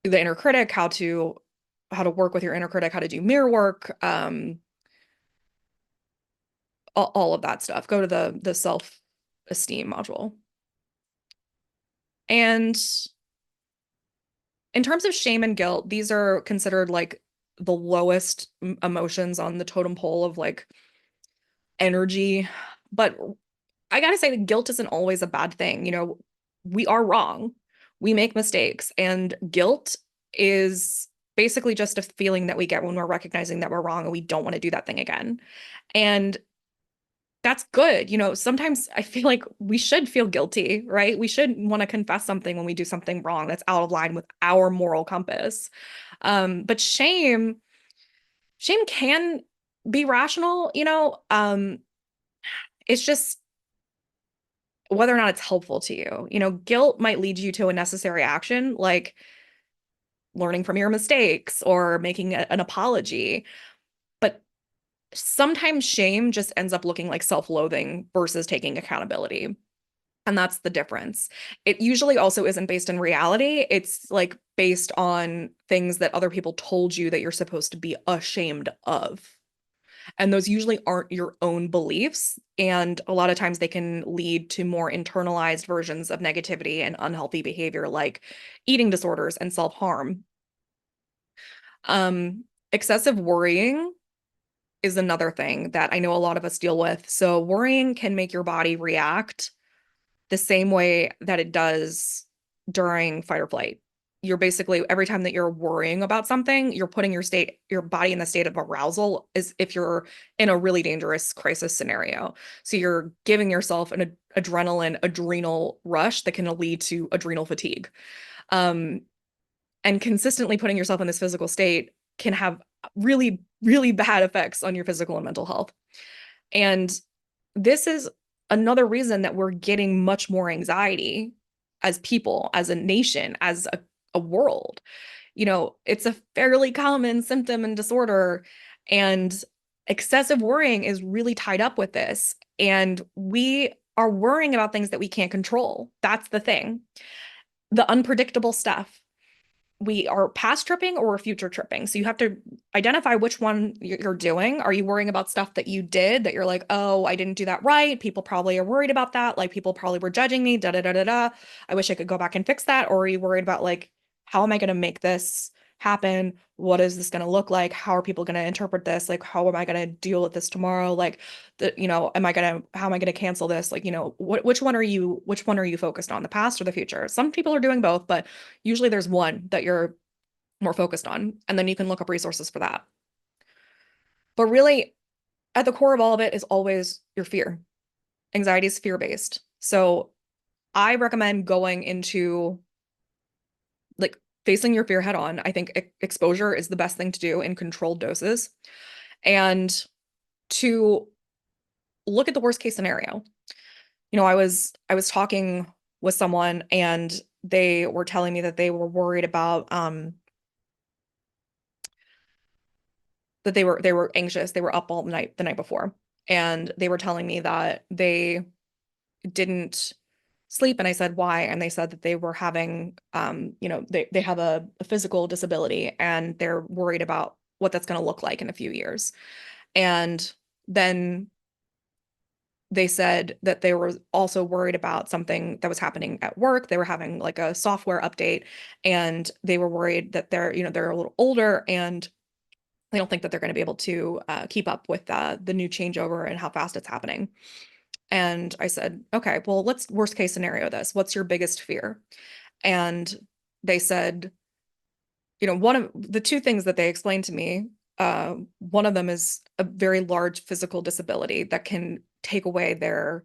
the inner critic, how to work with your inner critic, how to do mirror work, all of that stuff. Go to the self-esteem module. And in terms of shame and guilt, these are considered like the lowest emotions on the totem pole of like energy. But I gotta say, that guilt isn't always a bad thing. We are wrong, we make mistakes, and guilt is basically just a feeling that we get when we're recognizing that we're wrong and we don't want to do that thing again. And that's good. Sometimes I feel like we should feel guilty, right? We should want to confess something when we do something wrong that's out of line with our moral compass. But shame can be rational, it's just whether or not it's helpful to you. Guilt might lead you to a necessary action, like learning from your mistakes or making an apology. But sometimes shame just ends up looking like self-loathing versus taking accountability. And that's the difference. It usually also isn't based in reality. It's like based on things that other people told you that you're supposed to be ashamed of. And those usually aren't your own beliefs. And a lot of times they can lead to more internalized versions of negativity and unhealthy behavior, like eating disorders and self-harm. Excessive worrying is another thing that I know a lot of us deal with. So worrying can make your body react the same way that it does during fight or flight. You're basically every time that you're worrying about something, you're putting your body in the state of arousal as if you're in a really dangerous crisis scenario. So you're giving yourself an adrenaline, adrenal rush that can lead to adrenal fatigue. Um, and consistently putting yourself in this physical state can have really, really bad effects on your physical and mental health. And this is another reason that we're getting much more anxiety as people, as a nation, as a world. It's a fairly common symptom and disorder, and excessive worrying is really tied up with this. And we are worrying about things that we can't control. That's the thing. The unpredictable stuff, we are past tripping or we're future tripping. So you have to identify which one you're doing. Are you worrying about stuff that you did that you're like, oh, I didn't do that right? People probably are worried about that. Like people probably were judging me, da da da da da. I wish I could go back and fix that. Or are you worried about like, how am I going to make this happen? What is this going to look like? How are people going to interpret this? Like, how am I going to deal with this tomorrow? Like, how am I going to cancel this? Like, which one are you focused on, the past or the future? Some people are doing both, but usually there's one that you're more focused on, and then you can look up resources for that. But really, at the core of all of it is always your fear. Anxiety is fear-based. So I recommend going into like facing your fear head on. I think exposure is the best thing to do in controlled doses, and to look at the worst case scenario. I was talking with someone and they were telling me that they were worried about that they were anxious. They were up all night the night before. And they were telling me that they didn't sleep. And I said, why? And they said that they were having they have a physical disability and they're worried about what that's going to look like in a few years. And then they said that they were also worried about something that was happening at work. They were having like a software update and they were worried that they're a little older and they don't think that they're going to be able to keep up with the new changeover and how fast it's happening. And I said, okay, well, let's worst case scenario this. What's your biggest fear? And they said, one of the two things that they explained to me, one of them is a very large physical disability that can take away their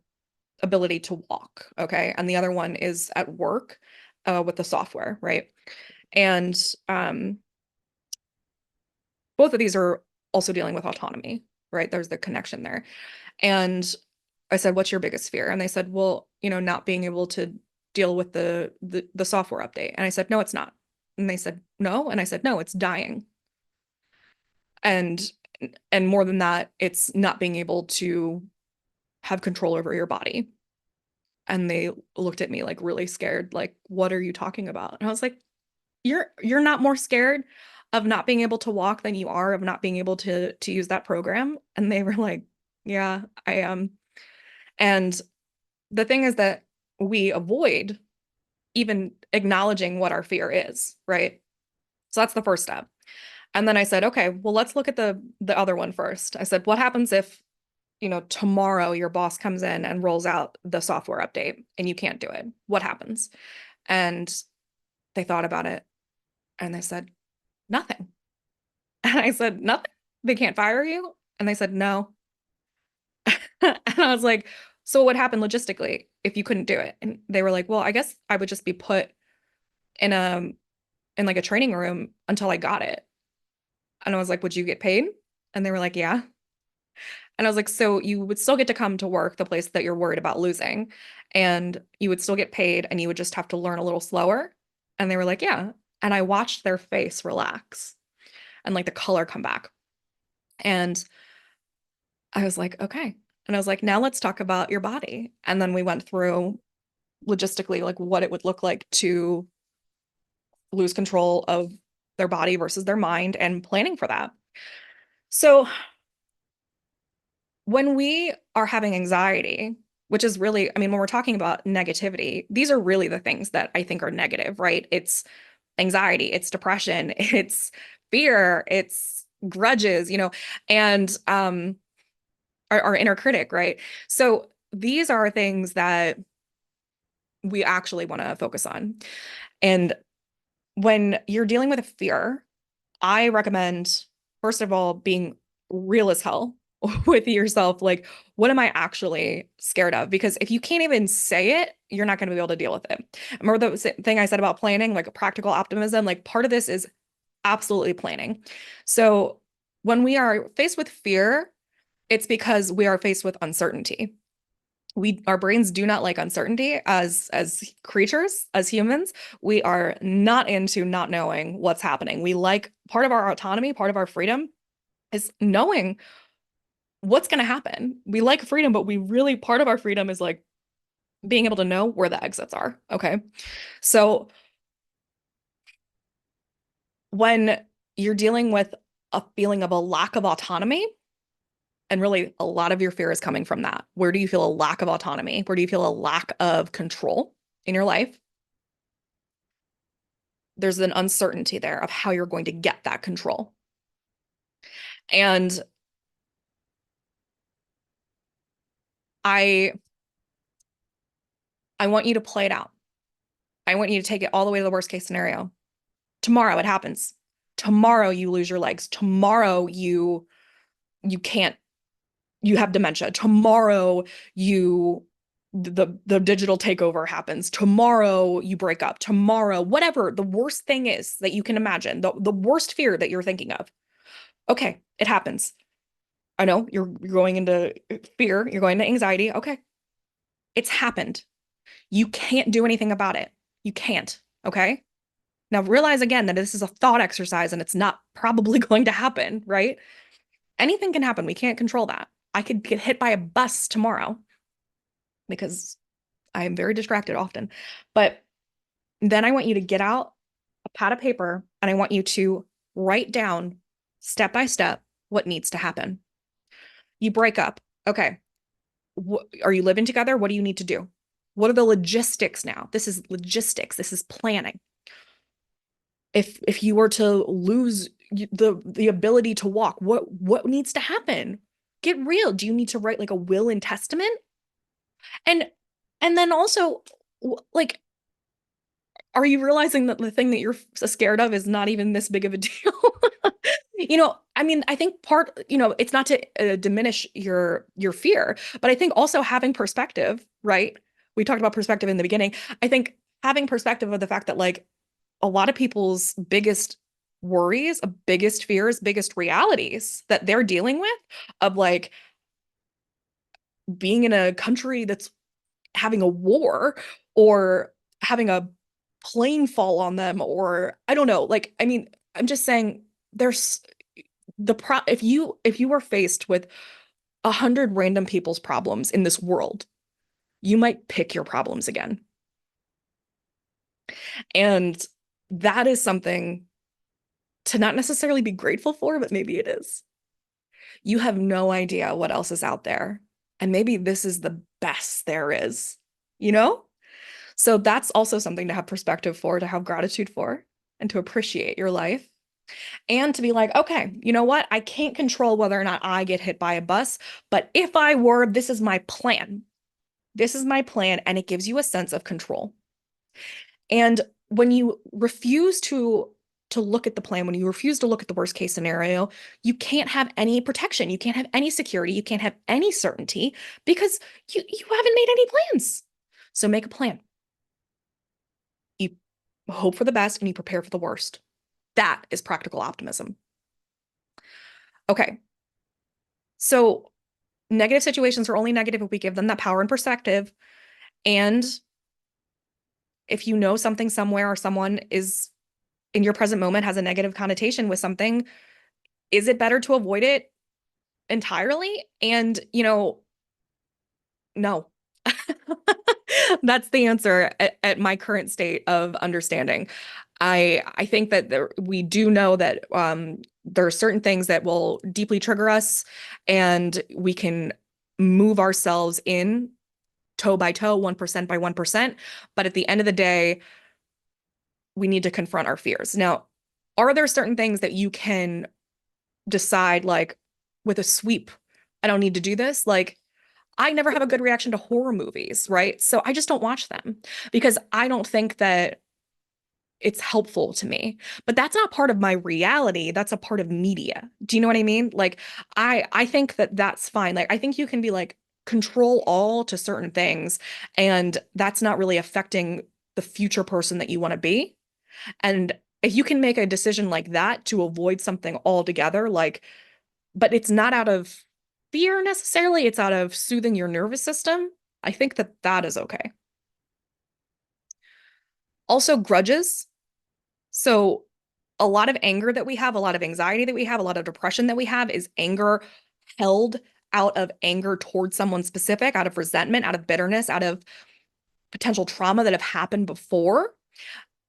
ability to walk. Okay. And the other one is at work with the software, right? And both of these are also dealing with autonomy, right? There's the connection there. And I said, what's your biggest fear? And they said, well, not being able to deal with the software update. And I said, no, it's not. And they said, no. And I said, no, it's dying. And and more than that, it's not being able to have control over your body. And they looked at me like really scared, like, what are you talking about? And I was like, you're not more scared of not being able to walk than you are of not being able to use that program. And they were like, yeah, I am. And the thing is that we avoid even acknowledging what our fear is, right? So that's the first step. And then I said, okay, well, let's look at the other one first. I said, what happens if, tomorrow your boss comes in and rolls out the software update and you can't do it? What happens? And they thought about it and they said, nothing. And I said, nothing. They can't fire you? And they said, no. And I was like, so what happened logistically if you couldn't do it? And they were like, well, I guess I would just be put in like a training room until I got it. And I was like, would you get paid? And they were like, yeah. And I was like, so you would still get to come to work, the place that you're worried about losing, and you would still get paid and you would just have to learn a little slower. And they were like, yeah. And I watched their face relax and like the color come back. And I was like, okay. And I was like, now let's talk about your body. And then we went through logistically like what it would look like to lose control of their body versus their mind and planning for that. So when we are having anxiety, which is really, I mean, when we're talking about negativity, these are really the things that I think are negative, right? It's anxiety, it's depression, it's fear, it's grudges, and our inner critic, right? So these are things that we actually want to focus on. And when you're dealing with a fear, I recommend, first of all, being real as hell with yourself. Like, what am I actually scared of? Because if you can't even say it, you're not going to be able to deal with it. Remember the thing I said about planning, like a practical optimism? Like, part of this is absolutely planning. So, when we are faced with fear, it's because we are faced with uncertainty. Our brains do not like uncertainty as creatures, as humans. We are not into not knowing what's happening. We like part of our autonomy, part of our freedom is knowing what's going to happen. We like freedom, but we really part of our freedom is like being able to know where the exits are. Okay. So when you're dealing with a feeling of a lack of autonomy, and really a lot of your fear is coming from that. Where do you feel a lack of autonomy? Where do you feel a lack of control in your life? There's an uncertainty there of how you're going to get that control. And I I want you to play it out. I want you to take it all the way to the worst case scenario. Tomorrow it happens. Tomorrow you lose your legs. Tomorrow you can't you have dementia. Tomorrow you the digital takeover happens. Tomorrow you break up. Tomorrow, whatever the worst thing is that you can imagine, the worst fear that you're thinking of. Okay, it happens. I know you're going into fear, you're going into anxiety. Okay, it's happened. You can't do anything about it. You can't. Okay. Now realize again that this is a thought exercise and it's not probably going to happen, right? Anything can happen. We can't control that. I could get hit by a bus tomorrow because I am very distracted often. But then I want you to get out a pad of paper and I want you to write down step by step what needs to happen. You break up. Okay. Are you living together? What do you need to do? What are the logistics now? This is logistics. This is planning. If you were to lose the ability to walk, what needs to happen? Get real. Do you need to write like a will and testament? And and then also like are you realizing that the thing that you're scared of is not even this big of a deal? I mean, I think it's not to diminish your fear, but I think also having perspective, right? We talked about perspective in the beginning. I think having perspective of the fact that like a lot of people's biggest worries, biggest fears, biggest realities that they're dealing with of like being in a country that's having a war or having a plane fall on them or I don't know. Like, I mean, I'm just saying there's if you were faced with 100 random people's problems in this world, you might pick your problems again. And that is something to not necessarily be grateful for, but maybe it is. You have no idea what else is out there. And maybe this is the best there is, you know? So that's also something to have perspective for, to have gratitude for, and to appreciate your life. And to be like, okay, you know what? I can't control whether or not I get hit by a bus, but if I were, this is my plan. This is my plan, and it gives you a sense of control. And when you refuse to look at the plan, when you refuse to look at the worst case scenario, you can't have any protection. You can't have any security. You can't have any certainty because you haven't made any plans. So make a plan. You hope for the best and you prepare for the worst. That is practical optimism. Okay. So negative situations are only negative if we give them that power and perspective. And if you know something somewhere or someone is in your present moment has a negative connotation with something, is it better to avoid it entirely? And, no. That's the answer at my current state of understanding. I think that we do know that there are certain things that will deeply trigger us, and we can move ourselves in toe by toe, 1% by 1%. But at the end of the day, we need to confront our fears. Now, are there certain things that you can decide, like with a sweep, I don't need to do this? Like, I never have a good reaction to horror movies, right? So I just don't watch them because I don't think that it's helpful to me. But that's not part of my reality. That's a part of media. Do you know what I mean? Like, I think that that's fine. Like, I think you can be like control all to certain things, and that's not really affecting the future person that you want to be. And if you can make a decision like that to avoid something altogether, like, but it's not out of fear necessarily, it's out of soothing your nervous system, I think that that is okay. Also, grudges. So, a lot of anger that we have, a lot of anxiety that we have, a lot of depression that we have is anger held out of anger towards someone specific, out of resentment, out of bitterness, out of potential trauma that have happened before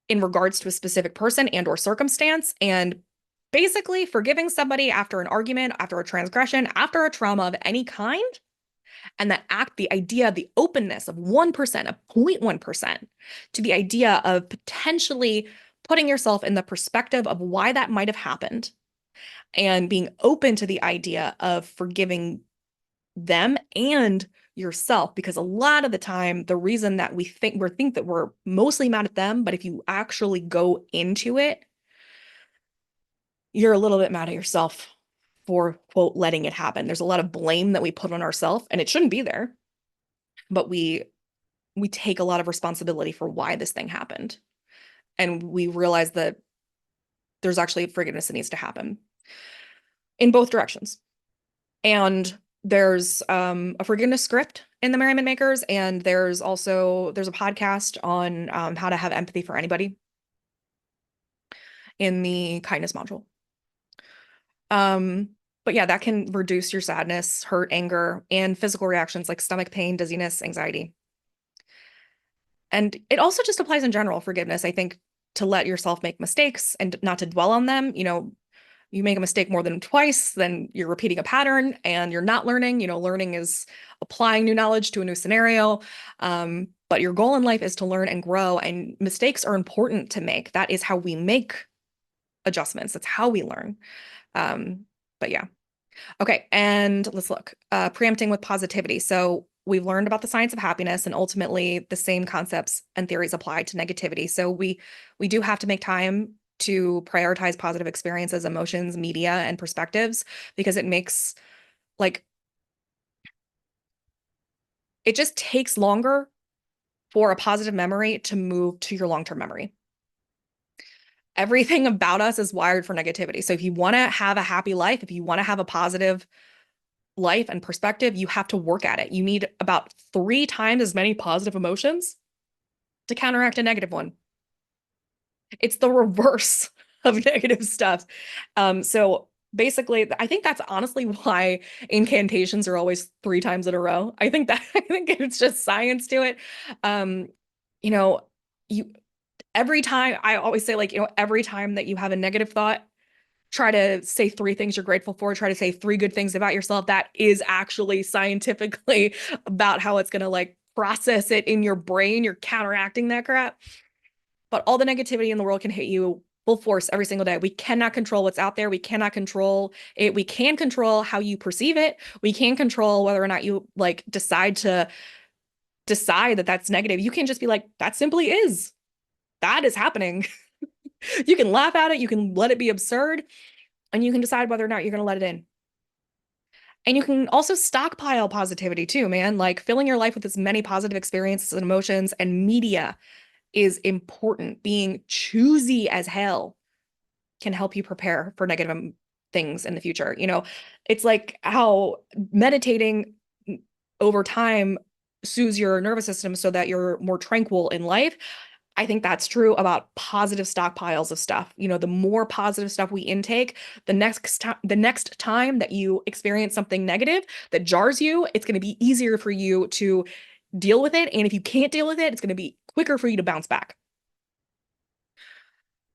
in regards to a specific person and or circumstance. And basically forgiving somebody after an argument, after a transgression, after a trauma of any kind, and that act, the idea, the openness of 1%, of 0.1%, to the idea of potentially putting yourself in the perspective of why that might have happened and being open to the idea of forgiving them and yourself, because a lot of the time the reason that we think that we're mostly mad at them, but if you actually go into it, you're a little bit mad at yourself for, quote, letting it happen. There's a lot of blame that we put on ourselves, and it shouldn't be there, but we take a lot of responsibility for why this thing happened. And we realize that there's actually forgiveness that needs to happen in both directions. And there's a forgiveness script in the Merriman Makers, and there's a podcast on how to have empathy for anybody in the kindness module. But yeah, that can reduce your sadness, hurt, anger, and physical reactions like stomach pain, dizziness, anxiety. And it also just applies in general, forgiveness, I think, to let yourself make mistakes and not to dwell on them. You make a mistake more than twice, then you're repeating a pattern and you're not learning. Learning is applying new knowledge to a new scenario. But your goal in life is to learn and grow, and mistakes are important to make. That is how we make adjustments. That's how we learn. But yeah. Okay, and let's look. Preempting with positivity. So we've learned about the science of happiness, and ultimately the same concepts and theories apply to negativity. So we do have to make time to prioritize positive experiences, emotions, media, and perspectives, because it just takes longer for a positive memory to move to your long-term memory. Everything about us is wired for negativity. So if you want to have a happy life, if you want to have a positive life and perspective, you have to work at it. You need about 3 times as many positive emotions to counteract a negative one. It's the reverse of negative stuff. So basically, I think that's honestly why incantations are always 3 times in a row. I think it's just science to it. Um, you know, you every time I always say, like, every time that you have a negative thought, try to say 3 things you're grateful for, try to say 3 good things about yourself. That is actually scientifically about how it's going to like process it in your brain. You're counteracting that crap. But all the negativity in the world can hit you full force every single day. We cannot control what's out there. We cannot control it. We can control how you perceive it. We can control whether or not you like decide that that's negative. You can just be like, that simply is. That is happening. You can laugh at it. You can let it be absurd. And you can decide whether or not you're going to let it in. And you can also stockpile positivity too, man. Like filling your life with as many positive experiences and emotions and media is important. Being choosy as hell can help you prepare for negative things in the future. You know, it's like how meditating over time soothes your nervous system so that you're more tranquil in life. I think that's true about positive stockpiles of stuff. You know, the more positive stuff we intake, the next time that you experience something negative that jars you, it's going to be easier for you to deal with it. And if you can't deal with it, it's going to be quicker for you to bounce back.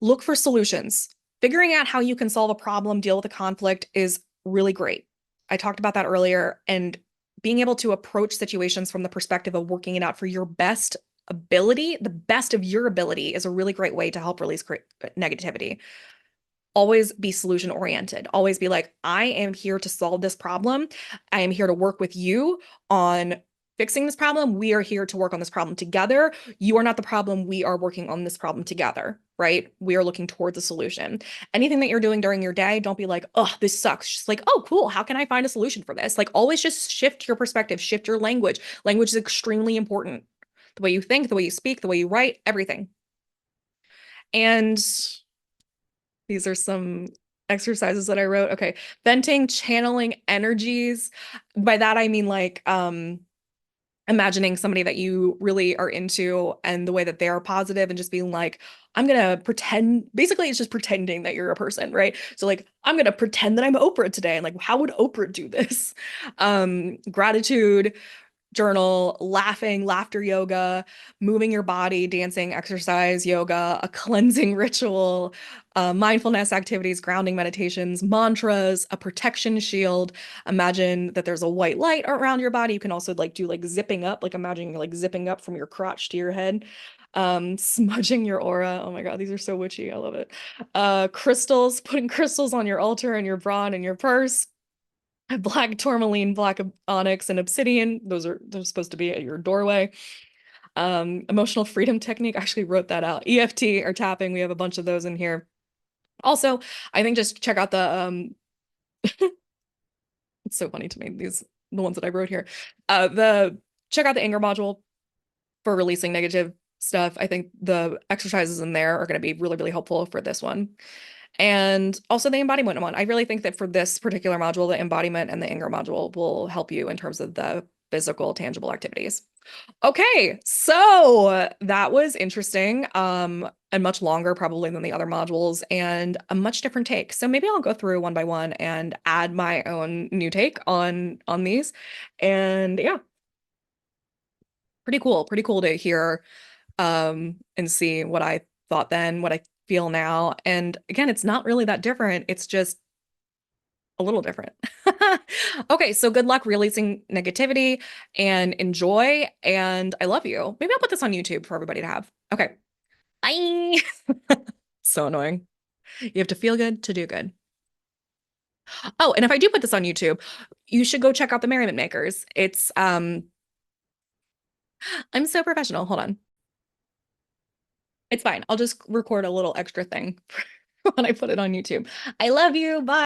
Look for solutions. Figuring out how you can solve a problem, deal with a conflict is really great. I talked about that earlier, and being able to approach situations from the perspective of working it out for your best ability, the best of your ability, is a really great way to help release negativity. Always be solution oriented. Always be like, I am here to solve this problem. I am here to work with you on fixing this problem. We are here to work on this problem together. You are not the problem. We are working on this problem together, right? We are looking towards a solution. Anything that you're doing during your day, don't be like, oh, this sucks. Just like, oh, cool. How can I find a solution for this? Like, always just shift your perspective, shift your language. Language is extremely important. The way you think, the way you speak, the way you write, everything. And these are some exercises that I wrote. Okay. Venting, channeling energies. By that, I mean like, imagining somebody that you really are into and the way that they are positive and just being like, I'm gonna pretend, basically it's just pretending that you're a person, right? So like, I'm gonna pretend that I'm Oprah today. And like, how would Oprah do this? Gratitude, journal, laughing, laughter yoga, moving your body, dancing, exercise, yoga, a cleansing ritual, mindfulness activities, grounding meditations, mantras, a protection shield. Imagine that there's a white light around your body. You can also like do like zipping up, like imagine like zipping up from your crotch to your head. Smudging your aura. Oh my God, these are so witchy. I love it. Crystals, putting crystals on your altar and your bra and your purse. Black tourmaline, black onyx, and obsidian. They're supposed to be at your doorway. Emotional freedom technique. I actually wrote that out. EFT or tapping. We have a bunch of those in here. Also, I think just check out the it's so funny to me, the ones that I wrote here. The check out the anger module for releasing negative stuff. I think the exercises in there are going to be really, really helpful for this one. And also the embodiment one. I really think that for this particular module, the embodiment and the anger module will help you in terms of the physical, tangible activities. Okay, so that was interesting, and much longer probably than the other modules, and a much different take. So maybe I'll go through one by one and add my own new take on these. And yeah, pretty cool to hear and see what I thought then, what I feel now. And again, it's not really that different. It's just a little different. Okay, so good luck releasing negativity and enjoy. And I love you. Maybe I'll put this on YouTube for everybody to have. Okay, bye. So annoying. You have to feel good to do good. Oh, and if I do put this on YouTube, you should go check out the Merriment Makers. I'm so professional. Hold on. It's fine. I'll just record a little extra thing when I put it on YouTube. I love you. Bye.